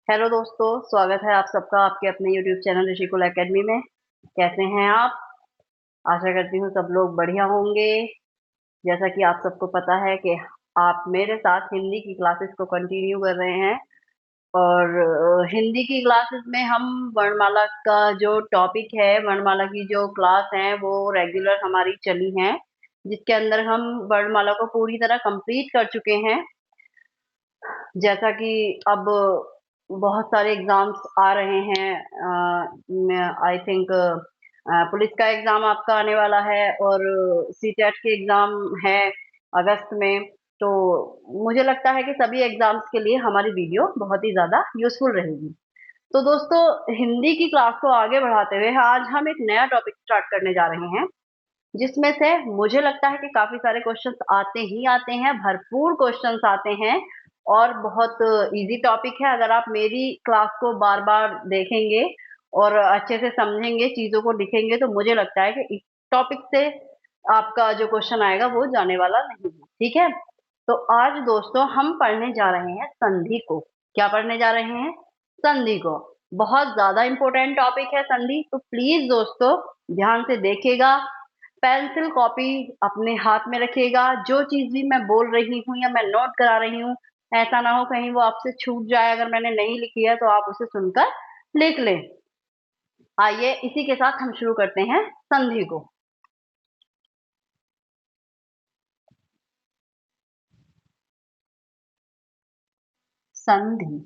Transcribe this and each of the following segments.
Hello दोस्तों, स्वागत है आप सबका आपके अपने यूट्यूब चैनल ऋषिकुल एकेडमी में। कैसे हैं आप? आशा करती हूँ सब लोग बढ़िया होंगे। जैसा कि आप सबको पता है कि आप मेरे साथ हिंदी की क्लासेस को कंटिन्यू कर रहे हैं और हिंदी की क्लासेस में हम वर्णमाला का जो टॉपिक है, वर्णमाला की जो क्लास है वो रेगुलर हमारी चली हैं, जिसके अंदर हम वर्णमाला को पूरी तरह कंप्लीट कर चुके हैं। जैसा कि अब बहुत सारे एग्जाम्स आ रहे हैं, आई थिंक पुलिस का एग्जाम आपका आने वाला है और सीटेट के एग्जाम है अगस्त में। तो मुझे लगता है कि सभी एग्जाम्स के लिए हमारी वीडियो बहुत ही ज्यादा यूजफुल रहेगी। तो दोस्तों, हिंदी की क्लास को आगे बढ़ाते हुए आज हम एक नया टॉपिक स्टार्ट करने जा रहे हैं, जिसमें से मुझे लगता है कि काफी सारे क्वेश्चंस आते ही आते हैं, भरपूर क्वेश्चंस आते हैं और बहुत इजी टॉपिक है। अगर आप मेरी क्लास को बार बार देखेंगे और अच्छे से समझेंगे, चीजों को लिखेंगे, तो मुझे लगता है कि इस टॉपिक से आपका जो क्वेश्चन आएगा वो जाने वाला नहीं है। ठीक है, तो आज दोस्तों हम पढ़ने जा रहे हैं संधि को। क्या पढ़ने जा रहे हैं? संधि को। बहुत ज्यादा इंपॉर्टेंट टॉपिक है संधि, तो प्लीज दोस्तों ध्यान से देखिएगा। पेंसिल कॉपी अपने हाथ में रखिएगा। जो चीज भी मैं बोल रही हूँ या मैं नोट करा रही हूँ, ऐसा ना हो कहीं वो आपसे छूट जाए। अगर मैंने नहीं लिखी है तो आप उसे सुनकर लिख लें। आइए इसी के साथ हम शुरू करते हैं संधि को। संधि,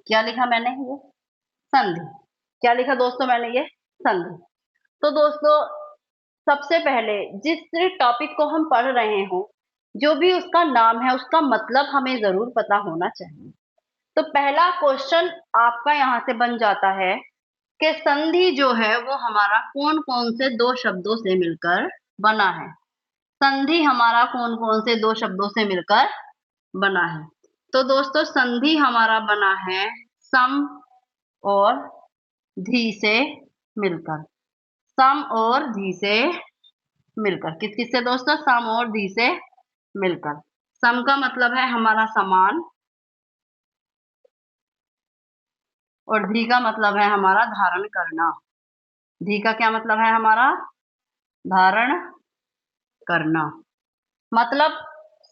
क्या लिखा मैंने? ये संधि। क्या लिखा दोस्तों मैंने? ये संधि। तो दोस्तों, सबसे पहले जिस टॉपिक को हम पढ़ रहे हो, जो भी उसका नाम है उसका मतलब हमें जरूर पता होना चाहिए। तो पहला क्वेश्चन आपका यहाँ से बन जाता है कि संधि जो है वो हमारा कौन कौन से दो शब्दों से मिलकर बना है। संधि हमारा कौन कौन से दो शब्दों से मिलकर बना है? तो दोस्तों, संधि हमारा बना है सम और धी से मिलकर। सम और धी से मिलकर। किस किस से दोस्तों? सम और धी से मिलकर। सम का मतलब है हमारा समान और धी का मतलब है हमारा धारण करना। धी का क्या मतलब है? हमारा धारण करना। मतलब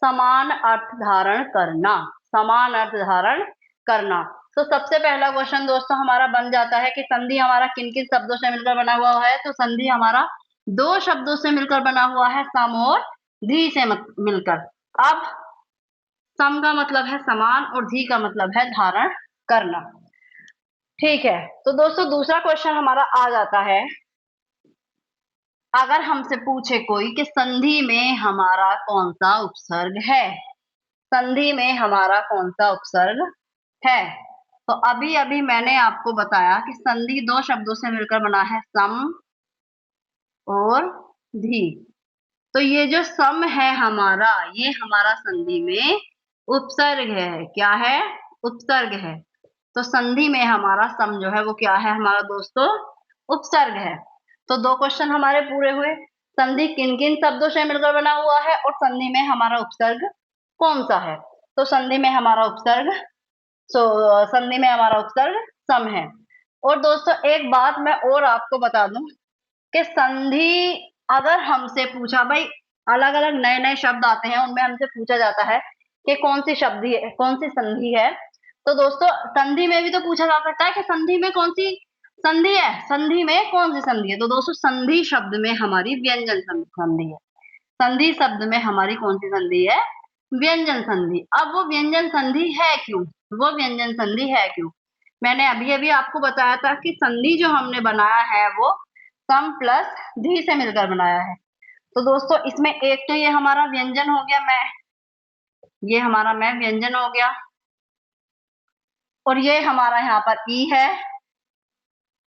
समान अर्थ धारण करना। समान अर्थ धारण करना। तो सबसे पहला क्वेश्चन दोस्तों हमारा बन जाता है कि संधि हमारा किन किन शब्दों से मिलकर बना हुआ है। तो संधि हमारा दो शब्दों से मिलकर बना हुआ है, सम और धी से मिलकर। अब सम का मतलब है समान और धी का मतलब है धारण करना। ठीक है, तो दोस्तों दूसरा क्वेश्चन हमारा आ जाता है, अगर हमसे पूछे कोई कि संधि में हमारा कौन सा उपसर्ग है। संधि में हमारा कौन सा उपसर्ग है? तो अभी अभी मैंने आपको बताया कि संधि दो शब्दों से मिलकर बना है, सम और धी। तो ये जो सम है हमारा, ये हमारा संधि में उपसर्ग है। क्या है? उपसर्ग है। तो संधि में हमारा सम जो है वो क्या है हमारा दोस्तों? उपसर्ग है। तो दो क्वेश्चन हमारे पूरे हुए। संधि किन किन शब्दों से मिलकर बना हुआ है और संधि में हमारा उपसर्ग कौन सा है। तो संधि में हमारा उपसर्ग संधि में हमारा उपसर्ग सम है। और दोस्तों एक बात मैं और आपको बता दूं कि संधि, अगर हमसे पूछा भाई, अलग अलग नए नए शब्द आते हैं, उनमें हमसे पूछा जाता है कि कौन सी शब्द है, कौन सी संधि है। तो दोस्तों संधि में भी तो पूछा जा सकता है कि संधि में कौन सी संधि है, संधि में कौन सी संधि है। तो दोस्तों संधि शब्द में हमारी व्यंजन संधि है। संधि शब्द में हमारी कौन सी संधि है? व्यंजन संधि। अब वो व्यंजन संधि है क्यों? वो व्यंजन संधि है क्यों? मैंने अभी अभी आपको बताया था कि संधि जो हमने बनाया है वो सम प्लस धी से मिलकर बनाया है। तो दोस्तों इसमें एक तो ये हमारा व्यंजन हो गया, मैं, ये हमारा मैं व्यंजन हो गया, और ये हमारा यहाँ पर ई है,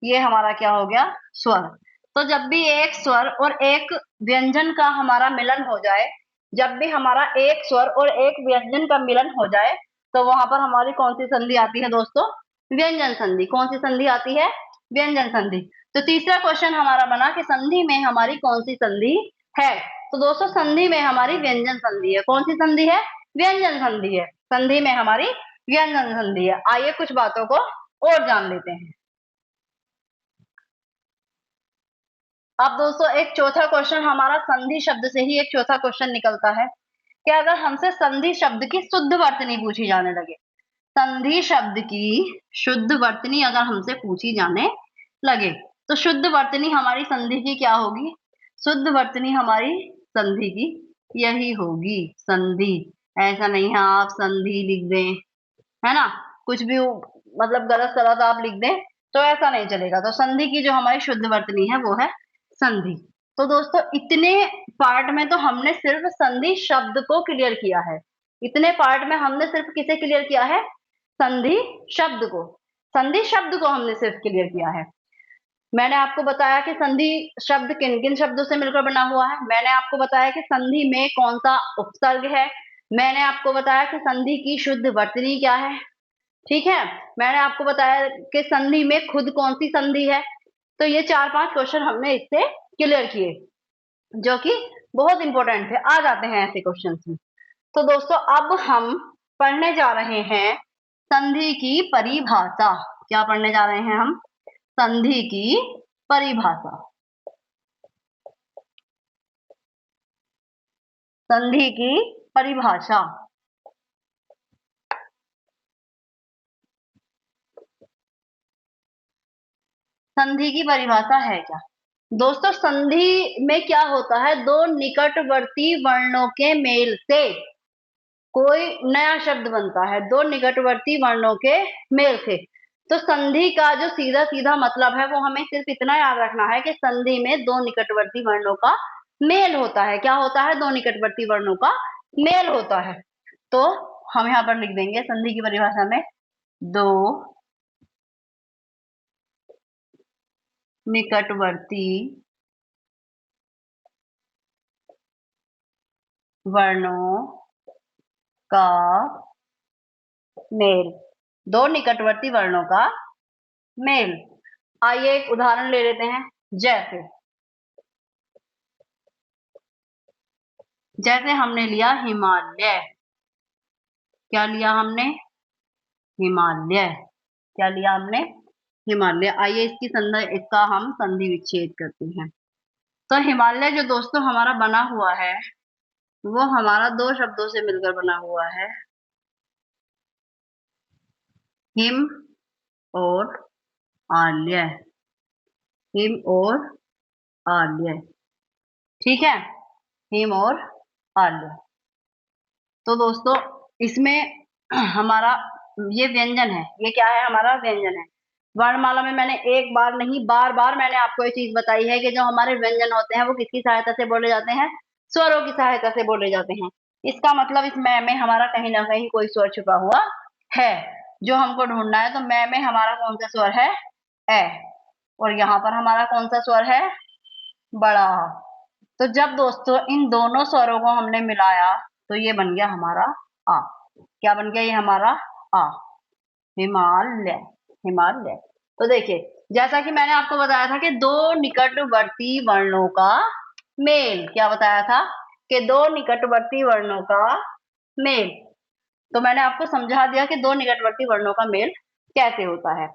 ये हमारा क्या हो गया? स्वर। तो जब भी एक स्वर और एक व्यंजन का हमारा मिलन हो जाए, जब भी हमारा एक स्वर और एक व्यंजन का मिलन हो जाए, तो वहां पर हमारी कौन सी संधि आती है दोस्तों? व्यंजन संधि। कौन सी संधि आती है? व्यंजन संधि। तो तीसरा क्वेश्चन हमारा बना कि संधि में हमारी कौन सी संधि है। तो दोस्तों संधि में हमारी व्यंजन संधि है। कौन सी संधि है? व्यंजन संधि है। संधि में हमारी व्यंजन संधि है। आइए कुछ बातों को और जान लेते हैं। अब दोस्तों एक चौथा क्वेश्चन हमारा संधि शब्द से ही एक चौथा क्वेश्चन निकलता है कि अगर हमसे संधि शब्द की शुद्ध वर्तनी पूछी जाने लगे, संधि शब्द की शुद्ध वर्तनी अगर हमसे पूछी जाने लगे, तो शुद्ध वर्तनी हमारी संधि की क्या होगी? शुद्ध वर्तनी हमारी संधि की यही होगी, संधि। ऐसा नहीं है आप संधि लिख दें, है ना, कुछ भी मतलब गलत सलत आप लिख दें तो ऐसा नहीं चलेगा। तो संधि की जो हमारी शुद्ध वर्तनी है वो है संधि। तो दोस्तों इतने पार्ट में तो हमने सिर्फ संधि शब्द को क्लियर किया है। इतने पार्ट में हमने सिर्फ किसे क्लियर किया है? संधि शब्द को। संधि शब्द को हमने सिर्फ क्लियर किया है। मैंने आपको बताया कि संधि शब्द किन किन शब्दों से मिलकर बना हुआ है। मैंने आपको बताया कि संधि में कौन सा उपसर्ग है। मैंने आपको बताया कि संधि की शुद्ध वर्तनी क्या है। ठीक है, मैंने आपको बताया कि संधि में खुद कौन सी संधि है। तो ये 4-5 क्वेश्चन हमने इससे क्लियर किए, जो कि बहुत इंपॉर्टेंट थे। आ जाते हैं ऐसे क्वेश्चन में। तो दोस्तों अब हम पढ़ने जा रहे हैं संधि की परिभाषा। क्या पढ़ने जा रहे हैं हम? संधि की परिभाषा। संधि की परिभाषा। संधि की परिभाषा है क्या? दोस्तों संधि में क्या होता है? दो निकटवर्ती वर्णों के मेल से कोई नया शब्द बनता है, दो निकटवर्ती वर्णों के मेल से। तो संधि का जो सीधा सीधा मतलब है वो हमें सिर्फ इतना याद रखना है कि संधि में दो निकटवर्ती वर्णों का मेल होता है। क्या होता है? दो निकटवर्ती वर्णों का मेल होता है। तो हम यहाँ पर लिख देंगे संधि की परिभाषा में, दो निकटवर्ती वर्णों का मेल। दो निकटवर्ती वर्णों का मेल। आइए एक उदाहरण ले लेते हैं। जैसे जैसे हमने लिया हिमालय। क्या लिया हमने? हिमालय। क्या लिया हमने? हिमालय। आइए इसकी संधि, इसका हम संधि विच्छेद करते हैं। तो हिमालय जो दोस्तों हमारा बना हुआ है वो हमारा दो शब्दों से मिलकर बना हुआ है, हिम और आलय। हिम और आलय। ठीक है, हिम और आलय। तो दोस्तों इसमें हमारा ये व्यंजन है। ये क्या है? हमारा व्यंजन है। वर्णमाला में मैंने एक बार नहीं बार बार मैंने आपको ये चीज बताई है कि जो हमारे व्यंजन होते हैं वो किसकी सहायता से बोले जाते हैं? स्वरों की सहायता से बोले जाते हैं। इसका मतलब इस मैं में हमारा कहीं ना कहीं कोई स्वर छुपा हुआ है जो हमको ढूंढना है। तो मैं में हमारा कौन सा स्वर है? ए। और यहाँ पर हमारा कौन सा स्वर है? बड़ा। तो जब दोस्तों इन दोनों स्वरों को हमने मिलाया तो ये बन गया हमारा आ। क्या बन गया ये हमारा? आ। हिमालय। हिमालय। तो देखिए जैसा कि मैंने आपको बताया था कि दो निकटवर्ती वर्णों का मेल। क्या बताया था? कि दो निकटवर्ती वर्णों का मेल। तो मैंने आपको समझा दिया कि दो निकटवर्ती वर्णों का मेल कैसे होता है।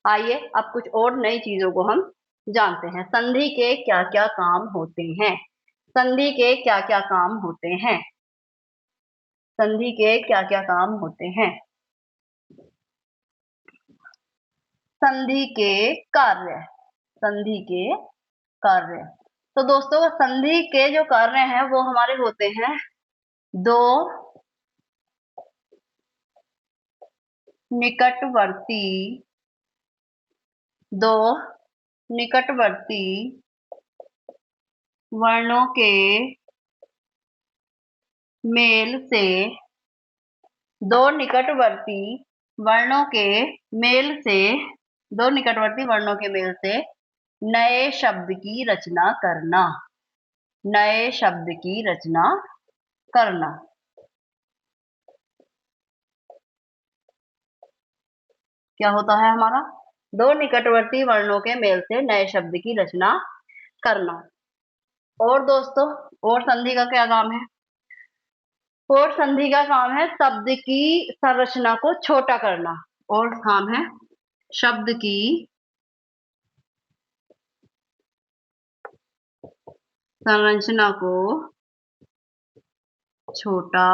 आइए अब कुछ और नई चीजों को हम जानते हैं। संधि के क्या क्या काम होते हैं? संधि के क्या क्या काम होते हैं? संधि के क्या क्या काम होते हैं? संधि के कार्य। संधि के कार्य। तो दोस्तों संधि के जो कार्य हैं वो हमारे होते हैं दो निकटवर्ती दो निकटवर्ती वर्णों के मेल से दो निकटवर्ती वर्णों के मेल से दो निकटवर्ती वर्णों के मेल से नए शब्द की रचना करना। नए शब्द की रचना करना। क्या होता है हमारा? दो निकटवर्ती वर्णों के मेल से नए शब्द की रचना करना। और दोस्तों और संधि का क्या काम है? और संधि का काम है शब्द की संरचना को छोटा करना। और काम है शब्द की संरचना को छोटा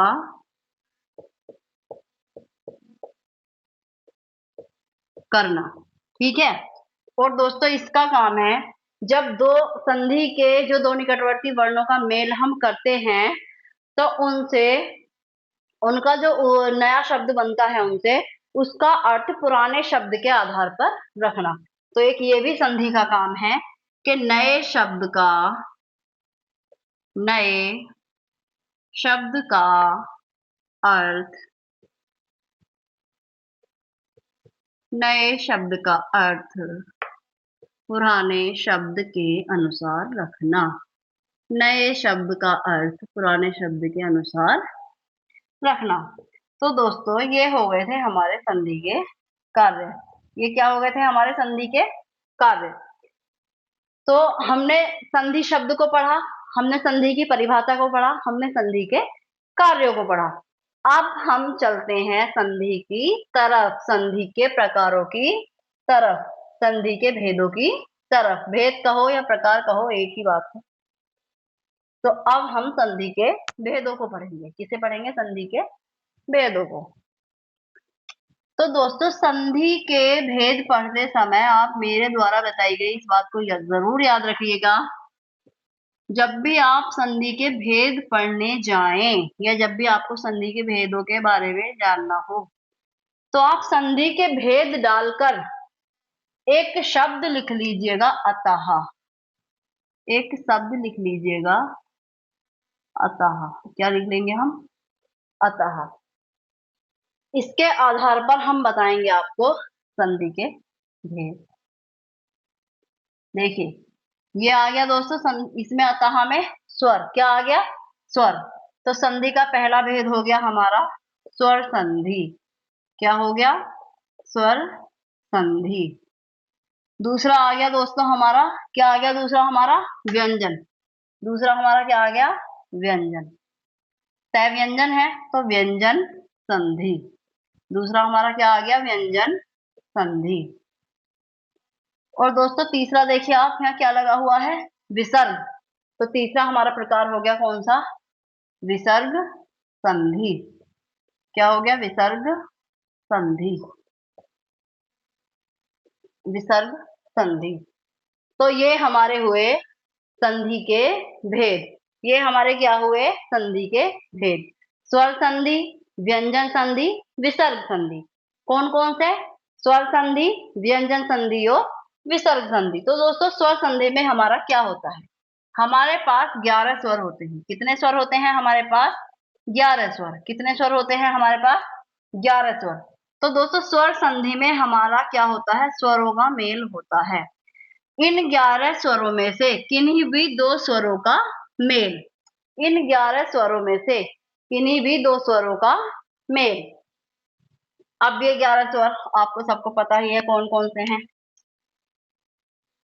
करना। ठीक है। और दोस्तों इसका काम है जब दो संधि के जो दो निकटवर्ती वर्णों का मेल हम करते हैं तो उनसे उनका जो नया शब्द बनता है उनसे उसका अर्थ पुराने शब्द के आधार पर रखना। तो एक ये भी संधि का काम है कि नए शब्द का अर्थ पुराने शब्द के अनुसार रखना। नए शब्द का अर्थ पुराने शब्द के अनुसार रखना। तो दोस्तों ये हो गए थे हमारे संधि के कार्य। ये क्या हो गए थे हमारे संधि के कार्य। तो हमने संधि शब्द को पढ़ा, हमने संधि की परिभाषा को पढ़ा, हमने संधि के कार्यों को पढ़ा। अब हम चलते हैं संधि की तरफ, संधि के प्रकारों की तरफ, संधि के भेदों की तरफ। भेद कहो या प्रकार कहो एक ही बात है। तो अब हम संधि के भेदों को पढ़ेंगे। किसे पढ़ेंगे? संधि के भेदों को। तो दोस्तों संधि के भेद पढ़ते समय आप मेरे द्वारा बताई गई इस बात को जरूर याद रखिएगा। जब भी आप संधि के भेद पढ़ने जाएं या जब भी आपको संधि के भेदों के बारे में जानना हो तो आप संधि के भेद डालकर एक शब्द लिख लीजिएगा अतः। एक शब्द लिख लीजिएगा अतः। क्या लिख लेंगे हम? अतः। इसके आधार पर हम बताएंगे आपको संधि के भेद। देखिए ये आ गया दोस्तों इसमें अतः में स्वर। क्या आ गया? स्वर। तो संधि का पहला भेद हो गया हमारा स्वर संधि। क्या हो गया? स्वर संधि। दूसरा आ गया दोस्तों हमारा, क्या आ गया दूसरा हमारा? व्यंजन। दूसरा हमारा क्या आ गया? व्यंजन। तय व्यंजन है तो व्यंजन संधि। दूसरा हमारा क्या आ गया? व्यंजन संधि। और दोस्तों तीसरा देखिए आप यहाँ क्या लगा हुआ है? विसर्ग। तो तीसरा हमारा प्रकार हो गया कौन सा? विसर्ग संधि। क्या हो गया? विसर्ग संधि। विसर्ग संधि। तो ये हमारे हुए संधि के भेद। ये हमारे क्या हुए? संधि के भेद। स्वर संधि, व्यंजन संधि, विसर्ग संधि। कौन कौन से? स्वर संधि, व्यंजन संधि और विसर्ग संधि। तो दोस्तों स्वर संधि में हमारा क्या होता है? हमारे पास 11 स्वर होते हैं। कितने स्वर होते हैं हमारे पास? 11 स्वर। कितने स्वर होते हैं हमारे पास? 11 स्वर। तो दोस्तों स्वर संधि में हमारा क्या होता है? स्वरों का मेल होता है। इन 11 स्वरों में से किन्हीं भी दो स्वरों का मेल। इन 11 स्वरों में से किन्हीं भी दो स्वरों का मेल। अब ये 11 स्वर आपको सबको पता ही है कौन कौन से हैं।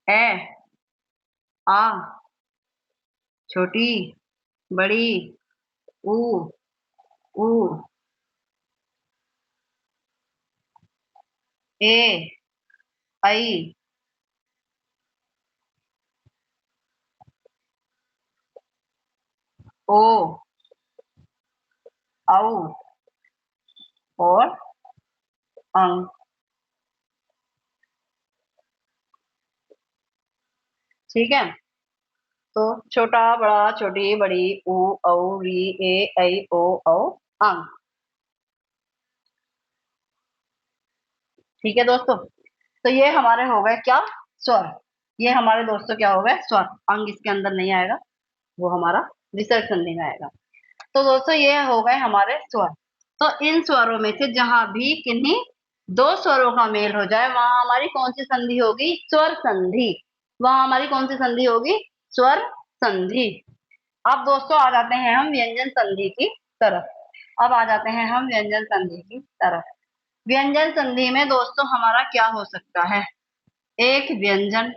ए, आ, छोटी, बड़ी, ऊ, ऊ, ए, ऐ, ओ, औ और अंग। ठीक है। तो छोटा, बड़ा, छोटी, बड़ी, ऊ, औ, री, ए, ऐ, ओ, औ, अंग। ठीक है दोस्तों। तो ये हमारे हो गए क्या? स्वर। ये हमारे दोस्तों क्या हो गए? स्वर। अंग इसके अंदर नहीं आएगा, वो हमारा विसर्ग संधि में आएगा। तो दोस्तों ये हो गए हमारे स्वर। तो इन स्वरों में से जहां भी किन्हीं दो स्वरों का मेल हो जाए वहां हमारी कौन सी संधि होगी? स्वर संधि। वहां हमारी कौन सी संधि होगी? स्वर संधि। अब दोस्तों आ जाते हैं हम व्यंजन संधि की तरफ। अब आ जाते हैं हम व्यंजन संधि की तरफ। व्यंजन संधि में दोस्तों हमारा क्या हो सकता है? एक व्यंजन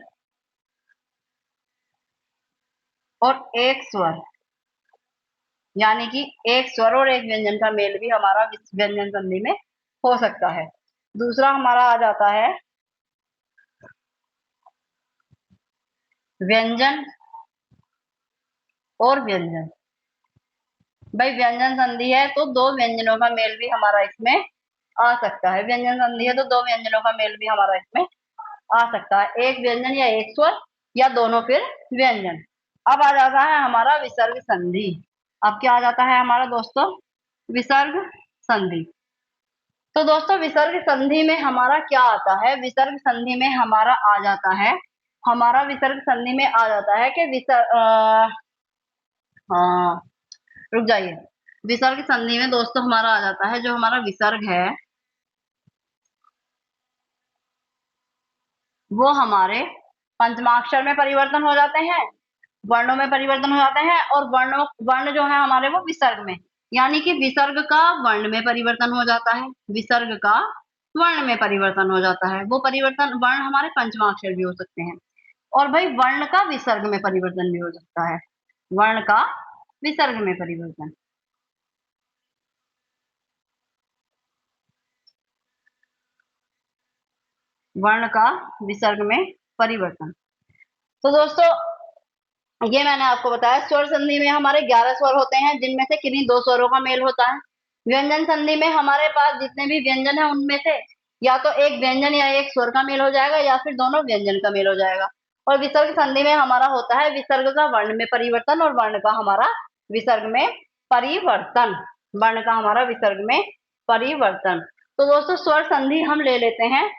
और एक स्वर। यानी कि एक स्वर और एक व्यंजन का मेल भी हमारा व्यंजन संधि में हो सकता है। दूसरा हमारा आ जाता है व्यंजन और व्यंजन। भाई व्यंजन संधि है तो दो व्यंजनों का मेल भी हमारा इसमें आ सकता है। व्यंजन संधि है तो दो व्यंजनों का मेल भी हमारा इसमें आ सकता है, एक व्यंजन या एक स्वर या दोनों फिर व्यंजन। अब आ जाता है हमारा विसर्ग संधि। अब क्या आ जाता है हमारा दोस्तों? विसर्ग संधि। तो दोस्तों विसर्ग संधि में हमारा क्या आता है? विसर्ग संधि में हमारा आ जाता है, हमारा विसर्ग संधि में आ जाता है कि हाँ, रुक जाइए। विसर्ग संधि में दोस्तों हमारा आ जाता है, जो हमारा विसर्ग है वो हमारे पंचमाक्षर में परिवर्तन हो जाते हैं, वर्णों में परिवर्तन हो जाते हैं, और वर्ण जो है हमारे वो विसर्ग में, यानी कि विसर्ग का वर्ण में परिवर्तन हो जाता है। विसर्ग का वर्ण में परिवर्तन हो जाता है। वो परिवर्तन वर्ण हमारे पंचमाक्षर भी हो सकते हैं, और भाई वर्ण का विसर्ग में परिवर्तन भी हो सकता है। वर्ण का विसर्ग में परिवर्तन। वर्ण का विसर्ग में परिवर्तन। तो दोस्तों ये मैंने आपको बताया, स्वर संधि में हमारे 11 स्वर होते हैं, जिनमें से किन्हीं दो स्वरों का मेल होता है। व्यंजन संधि में हमारे पास जितने भी व्यंजन है उनमें से या तो एक व्यंजन या एक स्वर का मेल हो जाएगा, या फिर दोनों व्यंजन का मेल हो जाएगा। और विसर्ग संधि में हमारा होता है विसर्ग का वर्ण में परिवर्तन और वर्ण का हमारा विसर्ग में परिवर्तन। वर्ण का हमारा विसर्ग में परिवर्तन। तो दोस्तों स्वर संधि हम ले लेते हैं।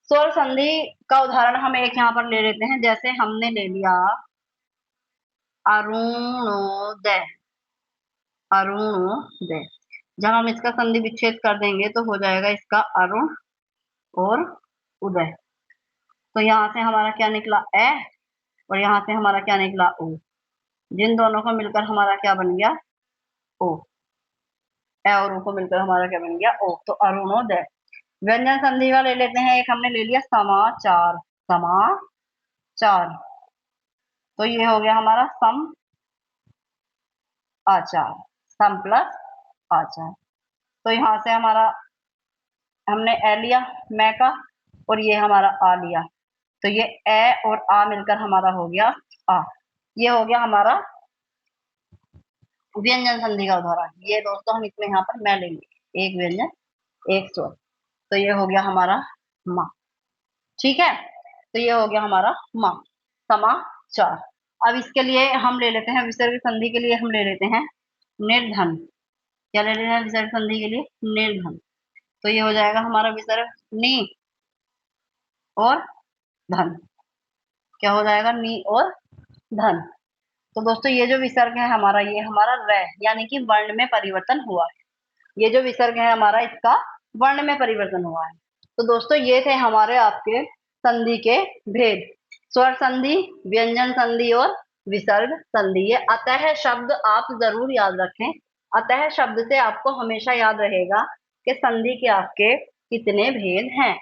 स्वर संधि का उदाहरण हम एक यहाँ पर ले लेते हैं, जैसे हमने ले लिया अरुणोदय। अरुणोदय, जब हम इसका संधि विच्छेद कर देंगे तो हो जाएगा इसका अरुण और उदय। तो यहाँ से हमारा क्या निकला? ए, और यहाँ से हमारा क्या निकला? ओ। जिन दोनों को मिलकर हमारा क्या बन गया? ओ। ए और ओ को मिलकर हमारा क्या बन गया? ओ। तो अरुणोदय। व्यंजन संधि का ले लेते हैं, एक हमने ले लिया समाचार। समाचार, तो ये हो गया हमारा सम आचार। सम प्लस आचार। तो यहाँ से हमारा हमने ए लिया मैं का, और ये हमारा आ लिया। तो ये ए और आ मिलकर हमारा हो गया आ। ये हो गया हमारा व्यंजन संधि का उदाहरण। ये दोस्तों हम इसमें यहाँ पर मैं लेंगे, एक व्यंजन एक स्वर। तो ये हो गया हमारा माँ। ठीक है, तो ये हो गया हमारा माँ, समाचार। अब इसके लिए हम ले लेते हैं, विसर्ग संधि के लिए हम ले लेते हैं निर्धन। क्या ले लेते हैं विसर्ग संधि के लिए? निर्धन। तो ये हो जाएगा हमारा विसर्ग नी और धन। क्या हो जाएगा? नी और धन। तो दोस्तों ये जो विसर्ग है हमारा, ये हमारा रै, यानी कि वर्ण में परिवर्तन हुआ है। ये जो विसर्ग है हमारा, इसका वर्ण में परिवर्तन हुआ है। तो दोस्तों ये थे हमारे आपके संधि के भेद, स्वर संधि, व्यंजन संधि और विसर्ग संधि। ये अतः शब्द आप जरूर याद रखें। अतः शब्द से आपको हमेशा याद रहेगा कि संधि के आपके कितने भेद हैं।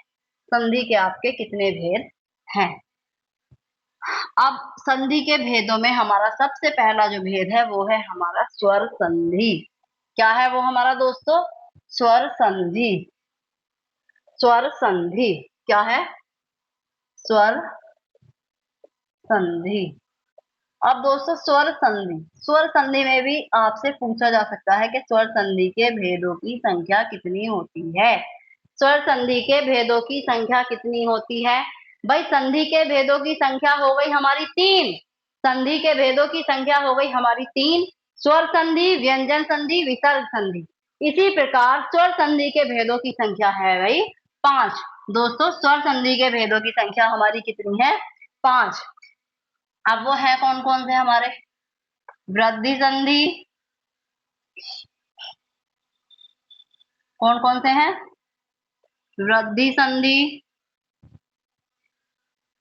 संधि के आपके कितने भेद हैं। अब संधि के भेदों में हमारा सबसे पहला जो भेद है वो है हमारा स्वर संधि। क्या है वो हमारा दोस्तों? स्वर संधि। स्वर संधि क्या है? स्वर संधि। अब दोस्तों स्वर संधि में भी आपसे पूछा जा सकता है कि स्वर संधि के भेदों की संख्या कितनी होती है। स्वर संधि के भेदों की संख्या कितनी होती है? भाई संधि के भेदों की संख्या हो गई हमारी 3। संधि के भेदों की संख्या हो गई हमारी 3। स्वर संधि, व्यंजन संधि, विसर्ग संधि। इसी प्रकार स्वर संधि के भेदों की संख्या है भाई 5। दोस्तों स्वर संधि के भेदों की संख्या हमारी कितनी है? 5। अब वो है कौन कौन से हमारे? वृद्धि संधि। कौन कौन से हैं? वृद्धि संधि।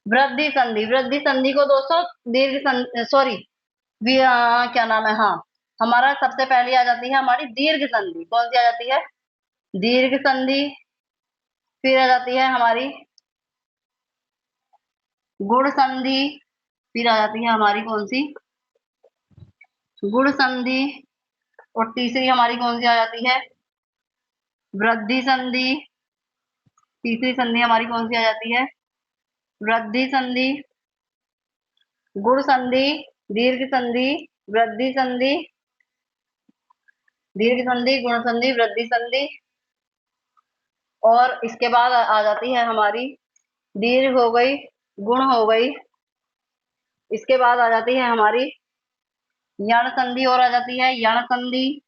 वृद्धि संधि, वृद्धि संधि को दोस्तों दीर्घ संधि, सॉरी, क्या नाम है, हाँ, हमारा सबसे पहले आ जाती है हमारी दीर्घ संधि। कौन सी आ जाती है? दीर्घ संधि। फिर आ जाती है हमारी गुण संधि। फिर आ जाती है हमारी कौन सी? गुण संधि। और तीसरी हमारी कौन सी आ जाती है? वृद्धि संधि। तीसरी संधि हमारी कौन सी आ जाती है? वृद्धि संधि। गुण संधि, दीर्घ संधि, वृद्धि संधि, दीर्घ संधि, गुण संधि, वृद्धि संधि। और इसके बाद आ जाती है हमारी दीर्घ हो गई, गुण हो गई। इसके बाद आ जाती है हमारी यण संधि और आ जाती है यण संधि,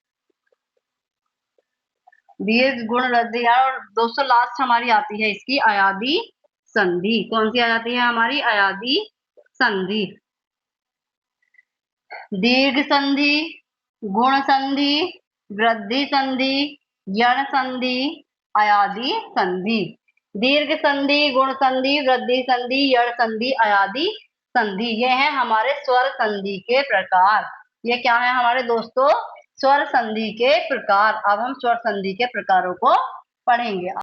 दीर्घ, गुण, वृद्धि यण। और दोस्तों लास्ट हमारी आती है इसकी अयादी संधि। कौन सी आ जाती है हमारी? अयादी संधि। दीर्घ संधि, गुण संधि, वृद्धि संधि, यण संधि, अयादी संधि। दीर्घ संधि, गुण संधि, वृद्धि संधि, यण संधि, अयादी संधि। ये है हमारे स्वर संधि के प्रकार। ये क्या है हमारे दोस्तों? स्वर संधि के प्रकार। अब हम स्वर संधि के प्रकारों को पढ़ेंगे।